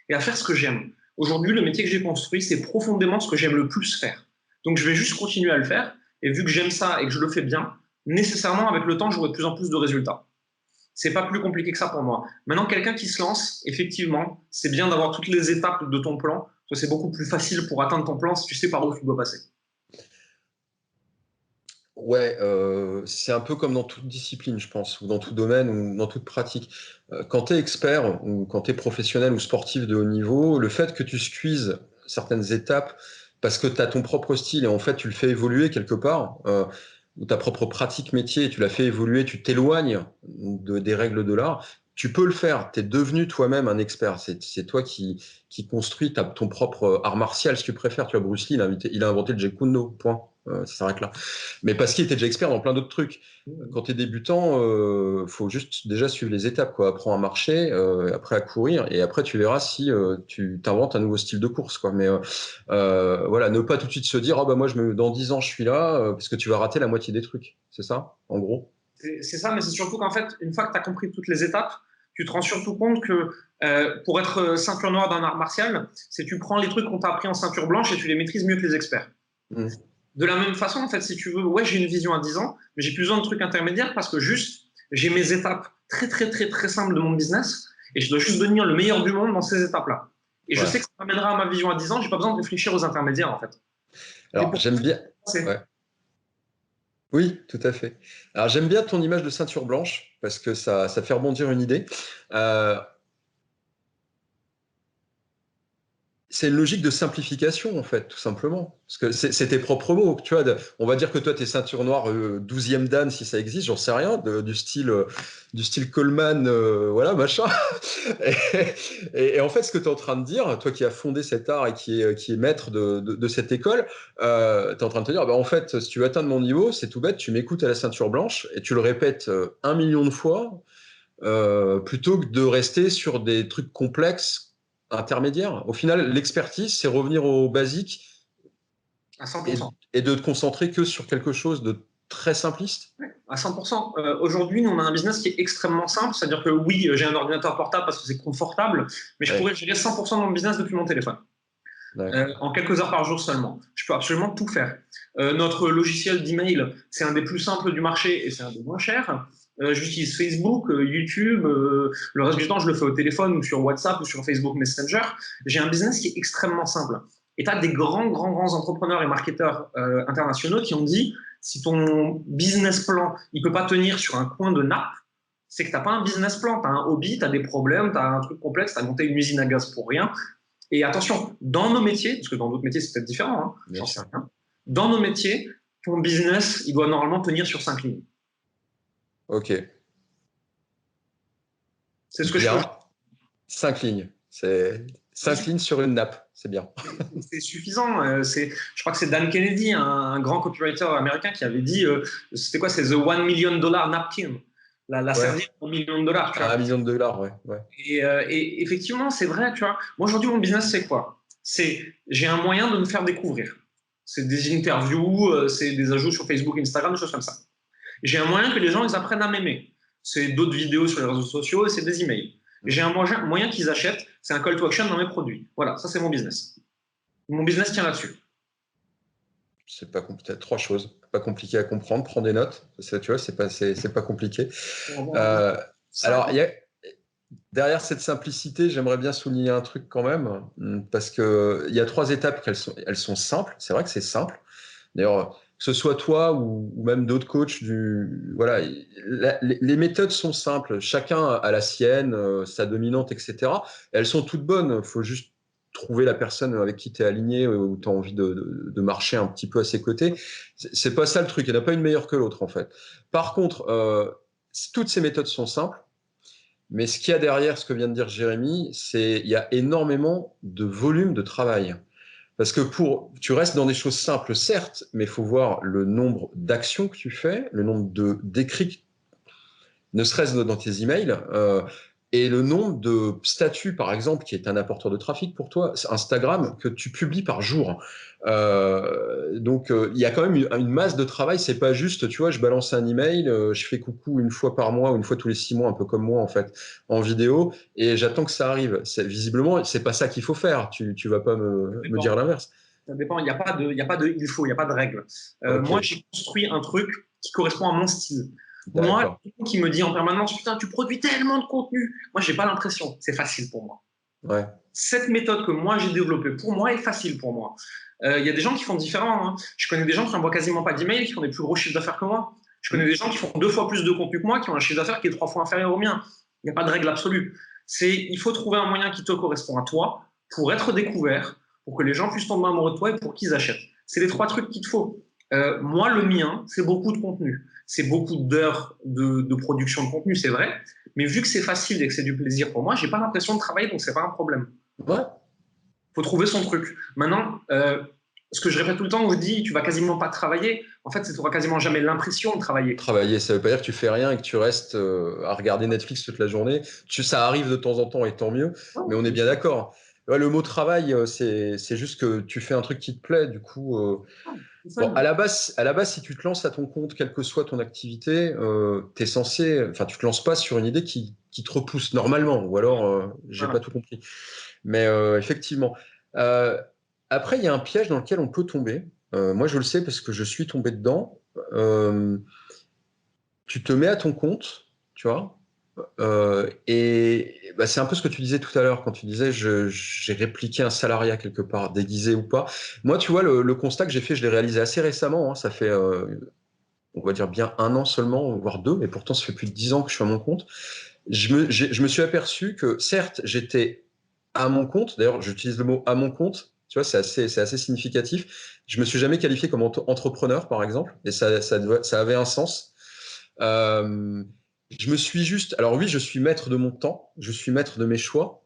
et à faire ce que j'aime. Aujourd'hui, le métier que j'ai construit, c'est profondément ce que j'aime le plus faire. Donc je vais juste continuer à le faire. Et vu que j'aime ça et que je le fais bien, nécessairement, avec le temps, j'aurai de plus en plus de résultats. C'est pas plus compliqué que ça pour moi. Maintenant, quelqu'un qui se lance, effectivement, c'est bien d'avoir toutes les étapes de ton plan. Parce que c'est beaucoup plus facile pour atteindre ton plan si tu sais par où tu dois passer. Ouais, c'est un peu comme dans toute discipline, je pense, ou dans tout domaine, ou dans toute pratique. Quand tu es expert, ou quand tu es professionnel ou sportif de haut niveau, le fait que tu squeezes certaines étapes parce que tu as ton propre style et en fait tu le fais évoluer quelque part, ou ta propre pratique métier, et tu la fais évoluer, tu t'éloignes des règles de l'art, tu peux le faire. Tu es devenu toi-même un expert. C'est toi qui construis ton propre art martial, si tu préfères. Tu vois, Bruce Lee, il a inventé le Jeet Kune Do, point. Ça s'arrête là. Mais parce qu'il était déjà expert dans plein d'autres trucs. Quand tu es débutant, faut juste déjà suivre les étapes, quoi. Apprends à marcher, après à courir, et après tu verras si tu t'inventes un nouveau style de course, quoi. Mais voilà, ne pas tout de suite se dire, ah bah moi dans 10 ans je suis là, parce que tu vas rater la moitié des trucs. C'est ça, en gros. C'est ça, mais c'est surtout qu'en fait, une fois que tu as compris toutes les étapes, tu te rends surtout compte que pour être ceinture noire d'un art martial, c'est tu prends les trucs qu'on t'a appris en ceinture blanche et tu les maîtrises mieux que les experts. De la même façon, en fait, si tu veux, ouais, j'ai une vision à 10 ans, mais j'ai plus besoin de trucs intermédiaires parce que juste, j'ai mes étapes très, très, très, très simples de mon business et je dois juste devenir le meilleur du monde dans ces étapes-là. Et je sais que ça m'amènera à ma vision à 10 ans, j'ai pas besoin de réfléchir aux intermédiaires, en fait. Alors, j'aime bien. Ouais. Oui, tout à fait. Alors, j'aime bien ton image de ceinture blanche parce que ça fait rebondir une idée. C'est une logique de simplification, en fait, tout simplement. Parce que c'est tes propres mots. Tu vois, on va dire que toi, tu es ceinture noire 12e dan, si ça existe, j'en sais rien, du style Coleman, voilà, machin. Et en fait, ce que tu es en train de dire, toi qui as fondé cet art et qui est maître de cette école, tu es en train de te dire, bah, en fait, si tu veux atteindre mon niveau, c'est tout bête, tu m'écoutes à la ceinture blanche et tu le répètes 1 million de fois, plutôt que de rester sur des trucs complexes intermédiaire. Au final, l'expertise, c'est revenir au basique à 100%. Et de te concentrer que sur quelque chose de très simpliste. Ouais, à 100%. Aujourd'hui, nous, on a un business qui est extrêmement simple. C'est-à-dire que oui, j'ai un ordinateur portable parce que c'est confortable, mais je pourrais gérer 100% de mon business depuis mon téléphone. En quelques heures par jour seulement. Je peux absolument tout faire. Notre logiciel d'email, c'est un des plus simples du marché et c'est un des moins chers. J'utilise Facebook, YouTube. Le reste du temps, je le fais au téléphone ou sur WhatsApp ou sur Facebook Messenger. J'ai un business qui est extrêmement simple. Et tu as des grands entrepreneurs et marketeurs internationaux qui ont dit, si ton business plan, il peut pas tenir sur un coin de nappe, c'est que tu n'as pas un business plan, tu as un hobby, tu as des problèmes, tu as un truc complexe, tu as monté une usine à gaz pour rien. Et attention, dans nos métiers, parce que dans d'autres métiers, c'est peut-être différent, hein, j'en sais rien. Dans nos métiers, ton business, il doit normalement tenir sur 5 lignes. Ok. C'est ce que je fais. 5 lignes. C'est 5 lignes sur une nappe. C'est bien. C'est suffisant. Je crois que c'est Dan Kennedy, un grand copywriter américain, qui avait dit c'était quoi? C'est The $1 million napkin. La serviette pour $1 million. Tu vois. $1 million, ouais. Et effectivement, c'est vrai. Tu vois. Moi, aujourd'hui, mon business, c'est quoi? J'ai un moyen de me faire découvrir. C'est des interviews, c'est des ajouts sur Facebook, Instagram, des choses comme ça. J'ai un moyen que les gens ils apprennent à m'aimer. C'est d'autres vidéos sur les réseaux sociaux et c'est des emails. J'ai un moyen qu'ils achètent, c'est un call to action dans mes produits. Voilà, ça c'est mon business. Mon business tient là-dessus. C'est pas compliqué. 3 choses. Pas compliqué à comprendre. Prends des notes. Ça, tu vois, c'est pas compliqué. Alors, derrière cette simplicité, j'aimerais bien souligner un truc quand même, parce que il y a 3 étapes elles sont simples. C'est vrai que c'est simple. D'ailleurs, que ce soit toi ou même d'autres coachs, voilà, les méthodes sont simples. Chacun a la sienne, sa dominante, etc. Elles sont toutes bonnes. Il faut juste trouver la personne avec qui tu es aligné, ou tu as envie de marcher un petit peu à ses côtés. C'est pas ça le truc. Il n'y en a pas une meilleure que l'autre, en fait. Par contre, toutes ces méthodes sont simples. Mais ce qu'il y a derrière ce que vient de dire Jérémy, il y a énormément de volume de travail. Parce que tu restes dans des choses simples, certes, mais il faut voir le nombre d'actions que tu fais, le nombre d'écrits, ne serait-ce dans tes emails, et le nombre de statuts, par exemple, qui est un apporteur de trafic pour toi, Instagram, que tu publies par jour. Donc, il y a quand même une masse de travail. C'est pas juste, tu vois, je balance un email, je fais coucou une fois par mois ou une fois tous les 6 mois, un peu comme moi, en fait, en vidéo, et j'attends que ça arrive. Visiblement, c'est pas ça qu'il faut faire. Tu vas pas me dire l'inverse. Ça dépend. Il n'y a pas de il faut, il n'y a pas de règle. Okay. Moi, j'ai construit un truc qui correspond à mon style. Moi, quelqu'un qui me dit en permanence, putain, tu produis tellement de contenu. Moi, j'ai pas l'impression. C'est facile pour moi. Ouais. Cette méthode que moi j'ai développée pour moi est facile pour moi. Il y a des gens qui font différent. Hein. Je connais des gens qui n'envoient quasiment pas d'emails, qui font des plus gros chiffres d'affaires que moi. Je connais des gens qui font 2 fois plus de contenu que moi, qui ont un chiffre d'affaires qui est 3 fois inférieur au mien. Il n'y a pas de règle absolue. Il faut trouver un moyen qui te correspond à toi pour être découvert, pour que les gens puissent tomber amoureux de toi et pour qu'ils achètent. C'est les 3 trucs qu'il te faut. Moi, le mien, c'est beaucoup de contenu. C'est beaucoup d'heures de production de contenu, c'est vrai. Mais vu que c'est facile et que c'est du plaisir pour moi, j'ai pas l'impression de travailler, donc c'est pas un problème. Ouais. Faut trouver son truc. Maintenant, ce que je répète tout le temps, on vous dit, tu vas quasiment pas travailler. En fait, tu n'auras quasiment jamais l'impression de travailler. Travailler, ça veut pas dire que tu fais rien et que tu restes à regarder Netflix toute la journée. Ça arrive de temps en temps et tant mieux, mais on est bien d'accord. Ouais, le mot travail, c'est juste que tu fais un truc qui te plaît. Du coup, bon, à la base, si tu te lances à ton compte, quelle que soit ton activité, t'es censé, enfin, tu te lances pas sur une idée qui te repousse normalement, ou alors j'ai pas tout compris. Mais effectivement. Après, il y a un piège dans lequel on peut tomber. Moi, je le sais parce que je suis tombé dedans. Tu te mets à ton compte, tu vois, et bah, c'est un peu ce que tu disais tout à l'heure quand tu disais j'ai répliqué un salariat quelque part, déguisé ou pas. Moi, tu vois, le constat que j'ai fait, je l'ai réalisé assez récemment. Hein, ça fait, on va dire bien 1 an seulement, voire 2, mais pourtant ça fait plus de 10 ans que je suis à mon compte. Je me suis aperçu que certes, j'étais à mon compte. D'ailleurs, j'utilise le mot à mon compte. Tu vois, c'est assez significatif. Je me suis jamais qualifié comme entrepreneur, par exemple, et ça avait un sens. Je me suis juste. Alors oui, je suis maître de mon temps, je suis maître de mes choix.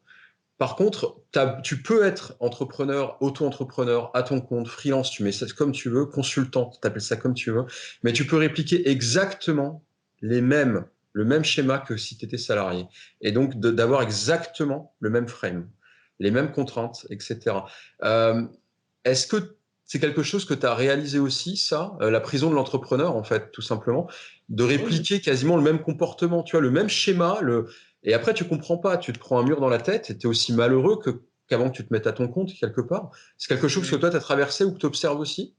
Par contre, tu peux être entrepreneur, auto-entrepreneur, à ton compte, freelance, tu mets ça comme tu veux, consultant, tu appelles ça comme tu veux, mais tu peux répliquer exactement le même schéma que si tu étais salarié. Et donc, d'avoir exactement le même frame, les mêmes contraintes, etc. Est-ce que c'est quelque chose que tu as réalisé aussi, ça, la prison de l'entrepreneur, en fait, tout simplement, de répliquer quasiment le même comportement, tu vois, le même schéma, et après, tu comprends pas, tu te prends un mur dans la tête et tu es aussi malheureux qu'avant que tu te mettes à ton compte, quelque part. C'est quelque chose que toi, tu as traversé ou que tu observes aussi?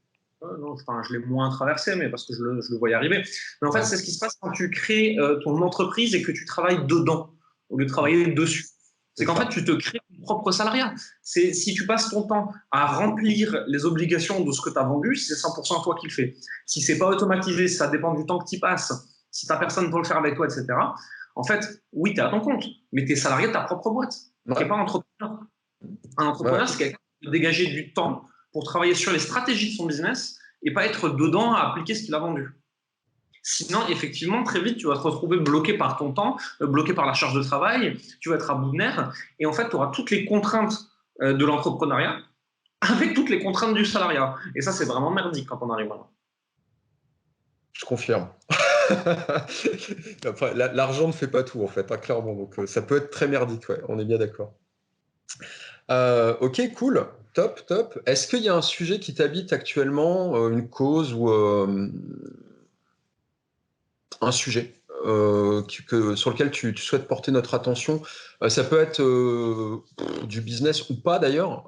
Non, enfin, je l'ai moins traversé, mais parce que je le voyais arriver. Mais en fait, c'est ce qui se passe quand tu crées ton entreprise et que tu travailles dedans, au lieu de travailler dessus. C'est qu'en fait, tu te crées ton propre salariat. Si tu passes ton temps à remplir les obligations de ce que tu as vendu, c'est 100% toi qui le fais. Si c'est pas automatisé, si ça dépend du temps que tu y passes, si tu n'as personne pour le faire avec toi, etc., en fait, oui, tu es à ton compte, mais tu es salarié de ta propre boîte. Tu n'es pas entrepreneur. Un entrepreneur, c'est quelqu'un qui peut dégager du temps pour travailler sur les stratégies de son business et pas être dedans à appliquer ce qu'il a vendu. Sinon, effectivement, très vite, tu vas te retrouver bloqué par ton temps, bloqué par la charge de travail, tu vas être à bout de nerfs, et en fait, tu auras toutes les contraintes de l'entrepreneuriat avec toutes les contraintes du salariat. Et ça, c'est vraiment merdique quand on arrive là. Je confirme. L'argent ne fait pas tout, en fait, hein, clairement. Donc, ça peut être très merdique, ouais, on est bien d'accord. Ok, cool. Top, top. Est-ce qu'il y a un sujet qui t'habite actuellement, une cause ou un sujet sur lequel tu souhaites porter notre attention? Ça peut être du business ou pas d'ailleurs.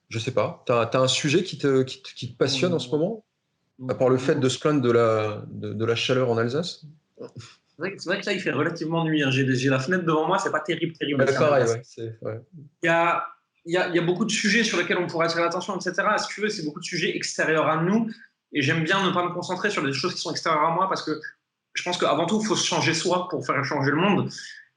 Je sais pas. T'as un sujet qui te passionne en ce moment, à part le fait de se plaindre de la chaleur en Alsace? C'est vrai que là, il fait relativement nuit. Hein. J'ai la fenêtre devant moi, c'est pas terrible, terrible. Ouais, pareil, ouais. Il y a, il y a beaucoup de sujets sur lesquels on pourrait attirer l'attention, etc. Si tu veux, c'est beaucoup de sujets extérieurs à nous. Et j'aime bien ne pas me concentrer sur des choses qui sont extérieures à moi parce que je pense qu'avant tout, il faut se changer soi pour faire changer le monde.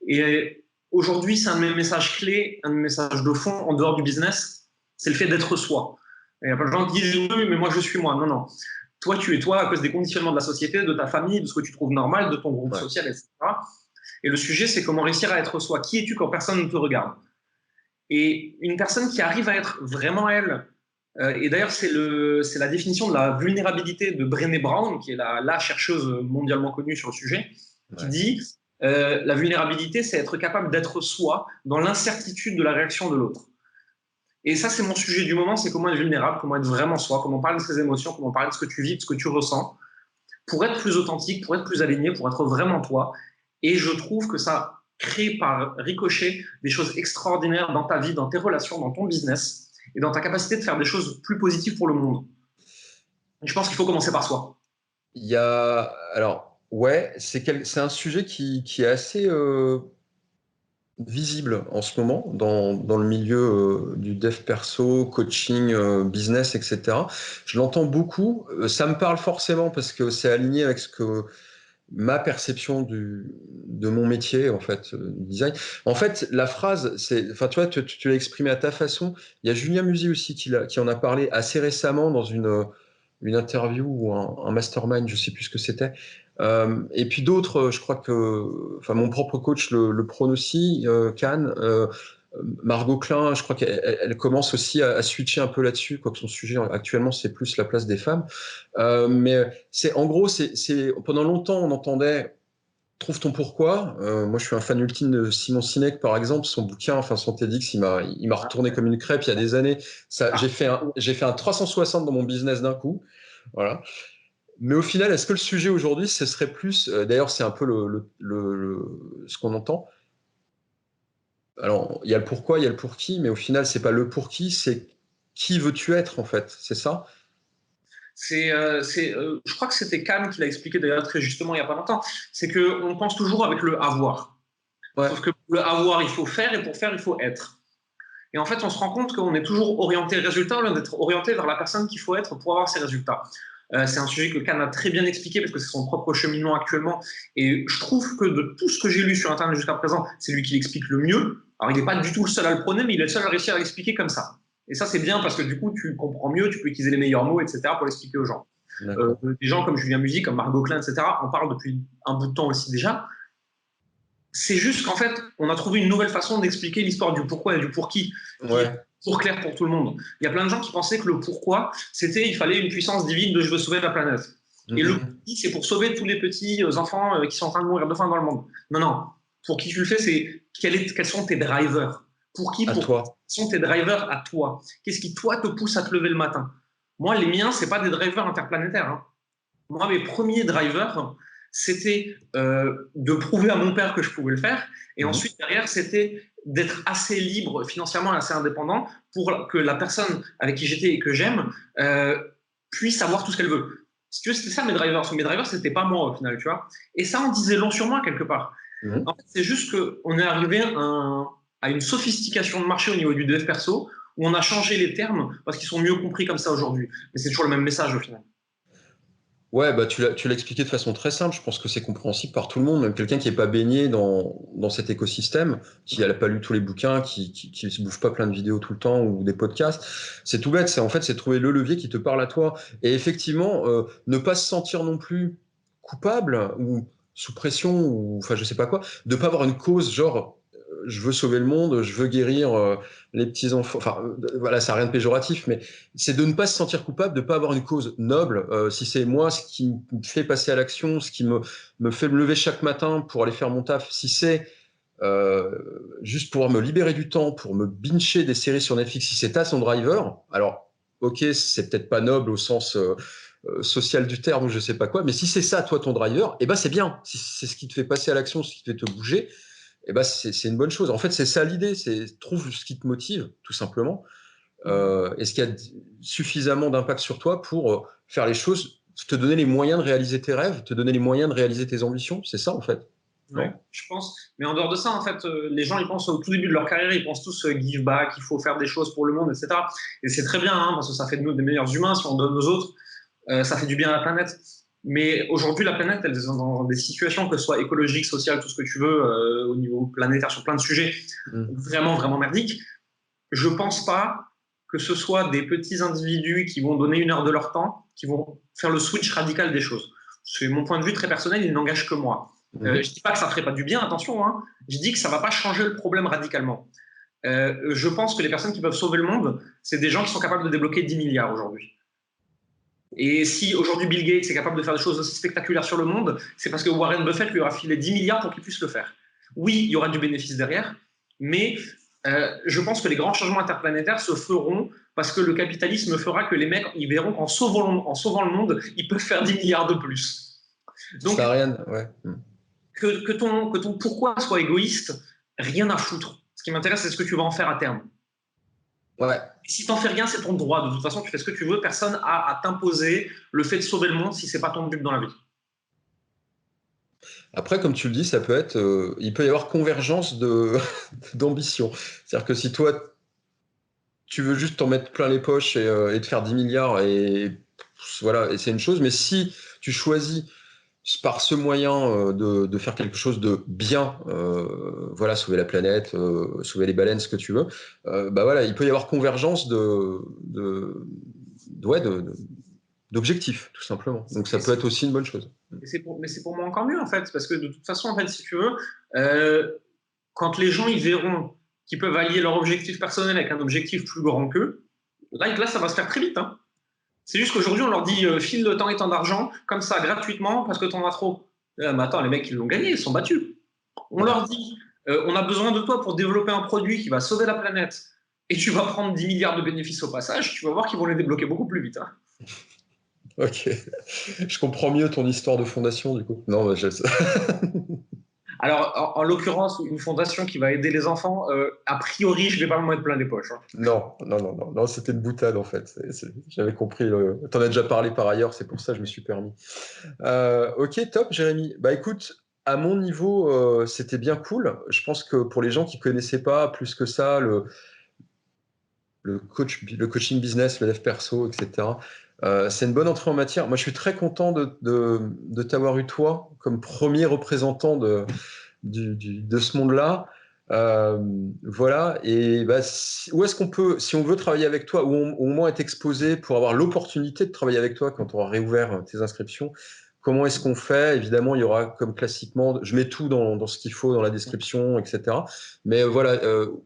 Et aujourd'hui, c'est un de mes messages clés, un de mes messages de fond en dehors du business, c'est le fait d'être soi. Et il y a plein de gens qui disent oui, mais moi je suis moi. Non, non. Toi, tu es toi à cause des conditionnements de la société, de ta famille, de ce que tu trouves normal, de ton groupe social, etc. Et le sujet, c'est comment réussir à être soi. Qui es-tu quand personne ne te regarde? Et une personne qui arrive à être vraiment elle, et d'ailleurs c'est la définition de la vulnérabilité de Brené Brown, qui est la chercheuse mondialement connue sur le sujet, qui dit la vulnérabilité, c'est être capable d'être soi dans l'incertitude de la réaction de l'autre. Et ça, c'est mon sujet du moment, c'est comment être vulnérable, comment être vraiment soi, comment parler de ses émotions, comment parler de ce que tu vis, de ce que tu ressens, pour être plus authentique, pour être plus aligné, pour être vraiment toi. Et je trouve que ça crée par ricochet des choses extraordinaires dans ta vie, dans tes relations, dans ton business et dans ta capacité de faire des choses plus positives pour le monde. Je pense qu'il faut commencer par soi. Alors, ouais, c'est un sujet qui est assez visible en ce moment dans le milieu du dev perso, coaching, business, etc. Je l'entends beaucoup. Ça me parle forcément parce que c'est aligné avec ma perception de mon métier, en fait, design. En fait, la phrase, enfin, tu vois, tu l'as exprimé à ta façon. Il y a Julien Musi aussi qui en a parlé assez récemment dans une interview ou un mastermind, je sais plus ce que c'était. Et puis d'autres, je crois que, enfin, mon propre coach le prône aussi, Cannes. Margot Klein, je crois qu'elle commence aussi à switcher un peu là-dessus, quoique son sujet actuellement c'est plus la place des femmes. Mais en gros, pendant longtemps on entendait trouve ton pourquoi. Moi, je suis un fan ultime de Simon Sinek, par exemple. Son bouquin, enfin son TEDx, il m'a retourné comme une crêpe il y a des années. J'ai fait un 360 dans mon business d'un coup. Voilà. Mais au final, est-ce que le sujet aujourd'hui, ce serait plus, d'ailleurs, c'est un peu ce qu'on entend. Alors, il y a le pourquoi, il y a le pour qui, mais au final, c'est pas le pour qui, c'est qui veux-tu être, en fait. C'est ça? Je crois que c'était Kahn qui l'a expliqué d'ailleurs très justement il n'y a pas longtemps. C'est qu'on pense toujours avec le avoir. Ouais. Sauf que pour le avoir, il faut faire et pour faire, il faut être. Et en fait, on se rend compte qu'on est toujours orienté résultat au lieu d'être orienté vers la personne qu'il faut être pour avoir ces résultats. C'est un sujet que Kahn a très bien expliqué parce que c'est son propre cheminement actuellement. Et je trouve que de tout ce que j'ai lu sur Internet jusqu'à présent, c'est lui qui l'explique le mieux. Alors, il n'est pas du tout le seul à le prôner, mais il est le seul à réussir à l'expliquer comme ça. Et ça, c'est bien parce que du coup, tu comprends mieux, tu peux utiliser les meilleurs mots, etc., pour l'expliquer aux gens. Des gens comme Julien Musi, comme Margot Klein, etc., on parle depuis un bout de temps aussi déjà. C'est juste qu'en fait, on a trouvé une nouvelle façon d'expliquer l'histoire du pourquoi et du pour qui est pour clair pour tout le monde. Il y a plein de gens qui pensaient que le pourquoi, c'était il fallait une puissance divine de je veux sauver la planète. Et le qui, c'est pour sauver tous les petits enfants qui sont en train de mourir de faim dans le monde. Non, non. Pour qui tu le fais, c'est quels sont tes drivers? Pour qui sont tes drivers à toi? Qu'est-ce qui, toi, te pousse à te lever le matin? Moi, les miens, ce n'est pas des drivers interplanétaires. Hein. Moi, mes premiers drivers, c'était de prouver à mon père que je pouvais le faire. Et ensuite, derrière, c'était d'être assez libre financièrement, assez indépendant pour que la personne avec qui j'étais et que j'aime puisse avoir tout ce qu'elle veut. Si tu veux, c'était ça mes drivers. Mes drivers, c'était pas moi au final, tu vois. Et ça, on disait long sur moi quelque part. En fait, c'est juste qu'on est arrivé à une sophistication de marché au niveau du dev perso où on a changé les termes parce qu'ils sont mieux compris comme ça aujourd'hui. Mais c'est toujours le même message au final. Ouais, bah tu l'as expliqué de façon très simple. Je pense que c'est compréhensible par tout le monde, même quelqu'un qui n'est pas baigné dans cet écosystème, qui n'a pas lu tous les bouquins, qui se bouffe pas plein de vidéos tout le temps ou des podcasts. C'est tout bête. C'est trouver le levier qui te parle à toi. Et effectivement, ne pas se sentir non plus coupable ou sous pression ou enfin je sais pas quoi, de pas avoir une cause genre je veux sauver le monde, je veux guérir les petits enfants. Enfin voilà, ça n'a rien de péjoratif, mais c'est de ne pas se sentir coupable, de ne pas avoir une cause noble. Si c'est moi ce qui me fait passer à l'action, ce qui me fait me lever chaque matin pour aller faire mon taf, si c'est juste pour me libérer du temps, pour me bincher des séries sur Netflix, si c'est ça son driver, alors ok, c'est peut-être pas noble au sens social du terme ou je sais pas quoi, mais si c'est ça toi ton driver, eh ben c'est bien. Si c'est ce qui te fait passer à l'action, ce qui te fait te bouger, eh ben c'est une bonne chose. En fait, c'est ça l'idée, c'est trouve ce qui te motive, tout simplement. Est-ce qu'il y a suffisamment d'impact sur toi pour faire les choses, te donner les moyens de réaliser tes rêves, te donner les moyens de réaliser tes ambitions? C'est ça, en fait. Ouais, Non? je pense. Mais en dehors de ça, en fait, les gens, ils pensent au tout début de leur carrière, ils pensent tous give back, il faut faire des choses pour le monde, etc. Et c'est très bien, hein, parce que ça fait de nous des meilleurs humains si on donne aux autres. Ça fait du bien à la planète. Mais aujourd'hui, la planète, elle est dans des situations, que ce soit écologiques, sociales, tout ce que tu veux, au niveau planétaire, sur plein de sujets, vraiment, vraiment merdiques. Je pense pas que ce soit des petits individus qui vont donner 1 heure de leur temps, qui vont faire le switch radical des choses. C'est mon point de vue très personnel, il n'engage que moi. Je dis pas que ça ferait pas du bien, attention, hein. Je dis que ça va pas changer le problème radicalement. Je pense que les personnes qui peuvent sauver le monde, c'est des gens qui sont capables de débloquer 10 milliards aujourd'hui. Et si aujourd'hui Bill Gates est capable de faire des choses aussi spectaculaires sur le monde, c'est parce que Warren Buffett lui aura filé 10 milliards pour qu'il puisse le faire. Oui, il y aura du bénéfice derrière, mais je pense que les grands changements interplanétaires se feront parce que le capitalisme fera que les mecs, ils verront qu'en sauvant le monde, ils peuvent faire 10 milliards de plus. Donc, ça n'a rien, ouais. que ton pourquoi soit égoïste, rien à foutre. Ce qui m'intéresse, c'est ce que tu vas en faire à terme. Ouais. Et si t'en fais rien, c'est ton droit. De toute façon, tu fais ce que tu veux. Personne n'a à t'imposer le fait de sauver le monde si c'est pas ton but dans la vie. Après, comme tu le dis, ça peut être, il peut y avoir convergence d'ambition. C'est-à-dire que si toi, tu veux juste t'en mettre plein les poches et te faire 10 milliards, et voilà, et c'est une chose, mais si tu choisis par ce moyen de faire quelque chose de bien, voilà, sauver la planète, sauver les baleines, ce que tu veux, bah voilà, il peut y avoir convergence ouais, d'objectifs, tout simplement. Donc ça peut être aussi une bonne chose. Mais c'est pour moi encore mieux, en fait, parce que de toute façon, en fait, si tu veux, quand les gens ils verront qu'ils peuvent allier leur objectif personnel avec un objectif plus grand qu'eux, là, ça va se faire très vite. Hein. C'est juste qu'aujourd'hui, on leur dit file le temps et tant d'argent, comme ça, gratuitement, parce que t'en as trop. Mais attends, les mecs, ils l'ont gagné, ils sont battus. On leur dit on a besoin de toi pour développer un produit qui va sauver la planète, et tu vas prendre 10 milliards de bénéfices au passage, tu vas voir qu'ils vont les débloquer beaucoup plus vite. Hein. Ok, je comprends mieux ton histoire de fondation du coup. Non, bah, Alors, en l'occurrence, une fondation qui va aider les enfants, a priori, je ne vais pas me mettre plein les poches. Hein. non, c'était une boutade en fait. J'avais compris. T'en as déjà parlé par ailleurs, c'est pour ça que je me suis permis. Ok, top, Jérémy. Bah écoute, à mon niveau, c'était bien cool. Je pense que pour les gens qui connaissaient pas plus que ça le coaching business, le dev perso, etc. C'est une bonne entrée en matière. Moi, je suis très content de t'avoir eu toi comme premier représentant de ce monde-là. Voilà. Et bah, où est-ce qu'on peut, si on veut travailler avec toi, ou au moins être exposé pour avoir l'opportunité de travailler avec toi quand on aura réouvert tes inscriptions, comment est-ce qu'on fait? Évidemment, il y aura comme classiquement, je mets tout dans ce qu'il faut dans la description, etc. Mais voilà,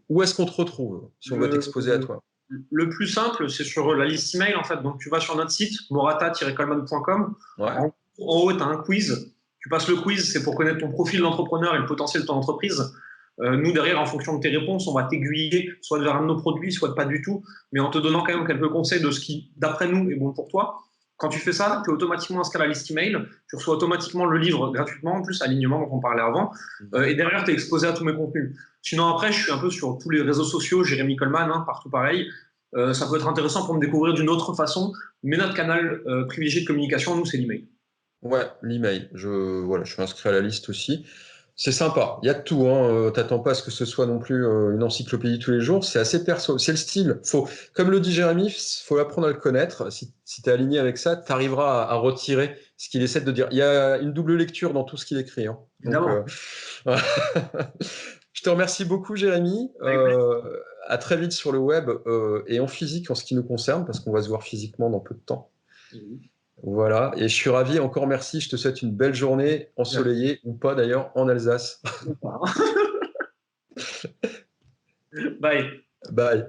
où est-ce qu'on te retrouve si on veut t'exposer à toi? Le plus simple, c'est sur la liste email, en fait. Donc, tu vas sur notre site, morata-coleman.com. Ouais. En haut, tu as un quiz. Tu passes le quiz, c'est pour connaître ton profil d'entrepreneur et le potentiel de ton entreprise. Nous, derrière, en fonction de tes réponses, on va t'aiguiller soit vers un de nos produits, soit pas du tout, mais en te donnant quand même quelques conseils de ce qui, d'après nous, est bon pour toi. Quand tu fais ça, tu es automatiquement inscrit à la liste email. Tu reçois automatiquement le livre gratuitement, en plus, alignement dont on parlait avant. Et derrière, tu es exposé à tous mes contenus. Sinon, après, je suis un peu sur tous les réseaux sociaux, Jérémy Coleman, hein, partout pareil. ça peut être intéressant pour me découvrir d'une autre façon. Mais notre canal privilégié de communication, nous, c'est l'email. Ouais, l'email. Voilà, je suis inscrit à la liste aussi. C'est sympa. Il y a de tout, hein. T'attends pas à ce que ce soit non plus une encyclopédie tous les jours. C'est assez perso. C'est le style. Comme le dit Jérémy, faut apprendre à le connaître. Si tu es aligné avec ça, tu arriveras à retirer ce qu'il essaie de dire. Il y a une double lecture dans tout ce qu'il écrit, hein. Donc, Évidemment. je te remercie beaucoup, Jérémy. À très vite sur le web et en physique en ce qui nous concerne, parce qu'on va se voir physiquement dans peu de temps. Voilà, et je suis ravi, encore merci, je te souhaite une belle journée ensoleillée ou pas d'ailleurs en Alsace. Bye. Bye.